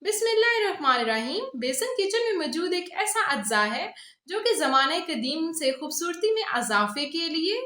बिस्मिल्लाहिर्रहमानिर्रहीम। बेसन किचन में मौजूद एक ऐसा अज्जा है जो कि ज़माने कदीम से खूबसूरती में इजाफे के लिए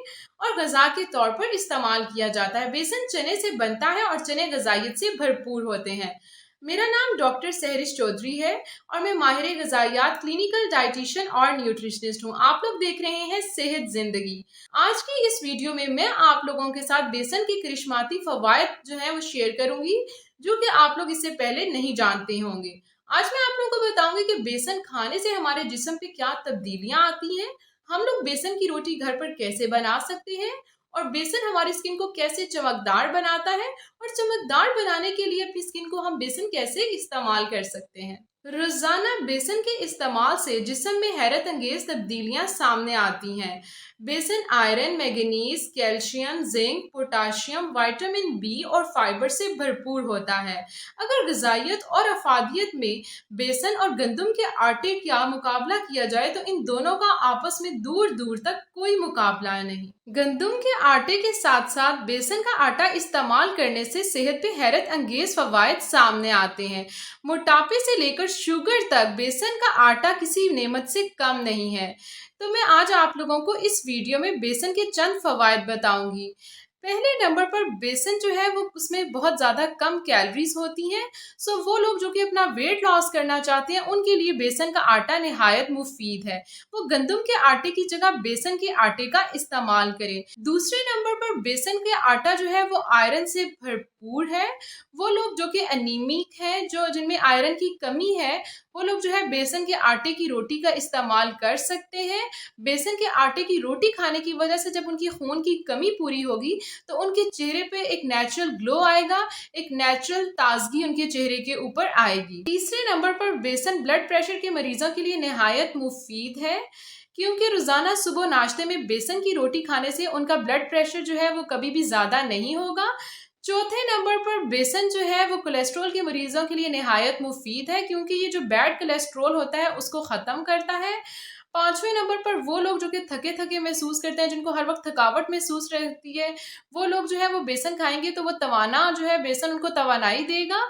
और गज़ा के तौर पर इस्तेमाल किया जाता है। बेसन चने से बनता है और चने गज़ाइयत से भरपूर होते हैं। मेरा नाम डॉक्टर सहरिश चौधरी है और मैं माहिर गज़ाइयात, क्लिनिकल डाइटिशियन और न्यूट्रिशनिस्ट हूँ। आप लोग देख रहे हैं सेहत जिंदगी। आज की इस वीडियो में मैं आप लोगों के साथ बेसन के करिश्माती फवायद जो है वो शेयर करूंगी, जो कि आप लोग इससे पहले नहीं जानते होंगे। आज मैं आप लोगों को बताऊंगी कि बेसन खाने से हमारे जिस्म पे क्या तब्दीलियां आती हैं, हम लोग बेसन की रोटी घर पर कैसे बना सकते हैं और बेसन हमारी स्किन को कैसे चमकदार बनाता है और चमकदार बनाने के लिए अपनी स्किन को हम बेसन कैसे इस्तेमाल कर सकते हैं। रोजाना बेसन के इस्तेमाल से जिस्म में हैरत अंगेज तब्दीलियां सामने आती हैं। बेसन iron, manganese, calcium, zinc, potassium, vitamin B और फाइबर से भरपूर होता है। अगर ग़िज़ाइयत और अफादियत में बेसन और गंदम के आटे का मुकाबला किया जाए तो इन दोनों का आपस में दूर दूर तक कोई मुकाबला नहीं। गंदम के आटे के साथ साथ बेसन का आटा इस्तेमाल करने से सेहत पे हैरत अंगेज फवायद सामने आते हैं। मोटापे से लेकर शुगर तक बेसन का आटा किसी नेमत से कम नहीं है। तो मैं आज आप लोगों को इस वीडियो में बेसन के चंद फवायद बताऊंगी। पहले नंबर पर बेसन जो है वो उसमें बहुत ज़्यादा कम कैलोरीज होती हैं। सो वो लोग जो कि अपना वेट लॉस करना चाहते हैं उनके लिए बेसन का आटा निहायत मुफीद है। वो गंदम के आटे की जगह बेसन के आटे का इस्तेमाल करें। दूसरे नंबर पर बेसन के आटा जो है वो आयरन से भरपूर है। वो लोग जो कि अनीमिक हैं, जो जिनमें आयरन की कमी है, वो लोग जो है बेसन के आटे की रोटी का इस्तेमाल कर सकते हैं। बेसन के आटे की रोटी खाने की वजह से जब उनकी खून की कमी पूरी होगी तो उनके चेहरे पे एक नेचुरल ग्लो आएगा, एक नेचुरल ताजगी उनके चेहरे के ऊपर आएगी। तीसरे नंबर पर बेसन ब्लड प्रेशर के मरीजों के लिए निहायत मुफीद है, क्योंकि रोजाना सुबह नाश्ते में बेसन की रोटी खाने से उनका ब्लड प्रेशर जो है वो कभी भी ज्यादा नहीं होगा। चौथे नंबर पर बेसन जो है वो कोलेस्ट्रॉल के मरीजों के लिए निहायत मुफीद है, क्योंकि ये जो बैड कोलेस्ट्रॉल होता है उसको ख़त्म करता है। पांचवें नंबर पर वो लोग जो कि थके थके महसूस करते हैं, जिनको हर वक्त थकावट महसूस रहती है, वो लोग जो है वो बेसन खाएंगे तो वो तवाना जो है बेसन उनको तवानाई देगा।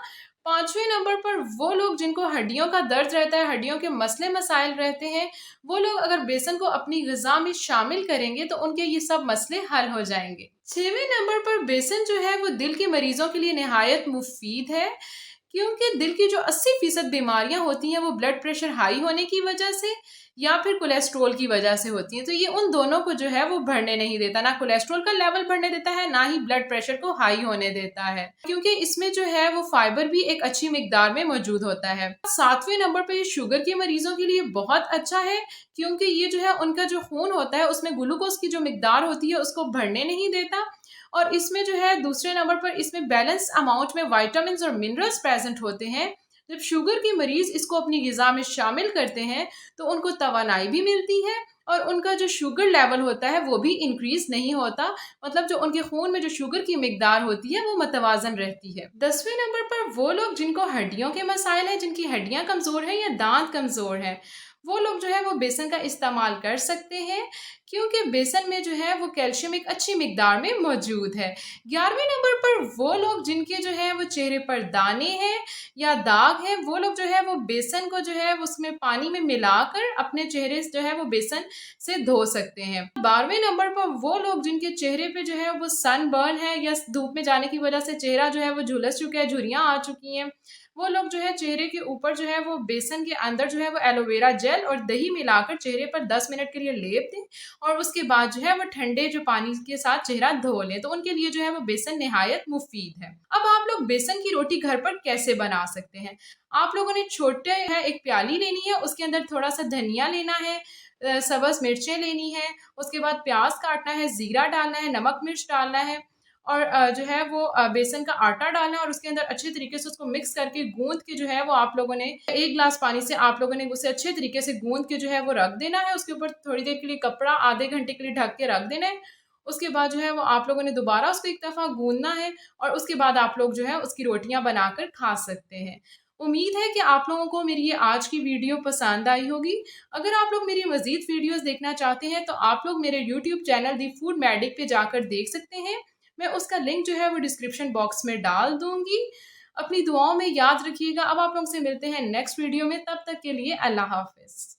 पांचवें नंबर पर वो लोग जिनको हड्डियों का दर्द रहता है, हड्डियों के मसले मसाइल रहते हैं, वो लोग अगर बेसन को अपनी ग़िज़ा में शामिल करेंगे तो उनके ये सब मसले हल हो जाएंगे। छवें नंबर पर बेसन जो है वो दिल के मरीजों के लिए निहायत मुफीद है, क्योंकि दिल की जो 80% बीमारियां होती हैं वो ब्लड प्रेशर हाई होने की वजह से या फिर कोलेस्ट्रॉल की वजह से होती हैं। तो ये उन दोनों को जो है वो बढ़ने नहीं देता, ना कोलेस्ट्रॉल का लेवल बढ़ने देता है, ना ही ब्लड प्रेशर को हाई होने देता है, क्योंकि इसमें जो है वो फाइबर भी एक अच्छी मिकदार में मौजूद होता है। सातवें नंबर पर ये शुगर के मरीजों के लिए बहुत अच्छा है, क्योंकि ये जो है उनका जो खून होता है उसमें ग्लूकोज की जो मिकदार होती है उसको बढ़ने नहीं देता। और इसमें जो है दूसरे नंबर पर इसमें बैलेंस अमाउंट में विटामिन और मिनरल्स प्रेजेंट होते हैं। जब शुगर के मरीज इसको अपनी ग़िज़ा में शामिल करते हैं तो उनको तवानाई भी मिलती है और उनका जो शुगर लेवल होता है वो भी इंक्रीज नहीं होता, मतलब जो उनके खून में जो शुगर की मिकदार होती है वो मतवाजन रहती है। 10वें नंबर पर वो लोग जिनको हड्डियों के मसाइल हैं, जिनकी हड्डियां कमज़ोर हैं या दांत कमज़ोर हैं, वो लोग जो है वो बेसन का इस्तेमाल कर सकते हैं, क्योंकि बेसन में जो है वो कैल्शियम एक अच्छी मिकदार में मौजूद है। 11वें नंबर पर वो लोग जिनके जो है वो चेहरे पर दाने हैं या दाग हैं, वो लोग जो है वो बेसन को जो है उसमें पानी में मिलाकर अपने चेहरे जो है वो बेसन से धो सकते हैं। 12वें नंबर पर वो लोग जिनके चेहरे पे जो है वो सनबर्न है या धूप में जाने की वजह से चेहरा जो है वो झुलस चुका है, झुर्रियाँ आ चुकी हैं, वो लोग जो है चेहरे के ऊपर जो है वो बेसन के अंदर जो है वो एलोवेरा जेल और दही मिलाकर चेहरे पर 10 मिनट के लिए लेप दें और उसके बाद जो है वो ठंडे जो पानी के साथ चेहरा धो लें, तो उनके लिए जो है वो बेसन निहायत मुफीद है। अब आप लोग बेसन की रोटी घर पर कैसे बना सकते हैं। आप लोगों ने छोटे है एक प्याली लेनी है, उसके अंदर थोड़ा सा धनिया लेना है, सब्ज़ मिर्चें लेनी है, उसके बाद प्याज काटना है, ज़ीरा डालना है, नमक मिर्च डालना है और जो है वो बेसन का आटा डालना है और उसके अंदर अच्छे तरीके से उसको मिक्स करके गूंद के जो है वो आप लोगों ने 1 गिलास पानी से आप लोगों ने उसे अच्छे तरीके से गूंद के जो है वो रख देना है। उसके ऊपर थोड़ी देर के लिए कपड़ा आधे घंटे के लिए ढक के रख देना है। उसके बाद जो है वो आप लोगों ने दोबारा उसको एक दफ़ा गूंदना है और उसके बाद आप लोग जो है उसकी रोटियां बनाकर खा सकते हैं। उम्मीद है कि आप लोगों को मेरी ये आज की वीडियो पसंद आई होगी। अगर आप लोग मेरी मज़ीद वीडियोज़ देखना चाहते हैं तो आप लोग मेरे यूट्यूब चैनल दी फूड मैडिक पे जाकर देख सकते हैं। मैं उसका लिंक जो है वो डिस्क्रिप्शन बॉक्स में डाल दूँगी। अपनी दुआओं में याद रखिएगा। अब आप लोग से मिलते हैं नेक्स्ट वीडियो में, तब तक के लिए अल्लाह हाफ़िज़।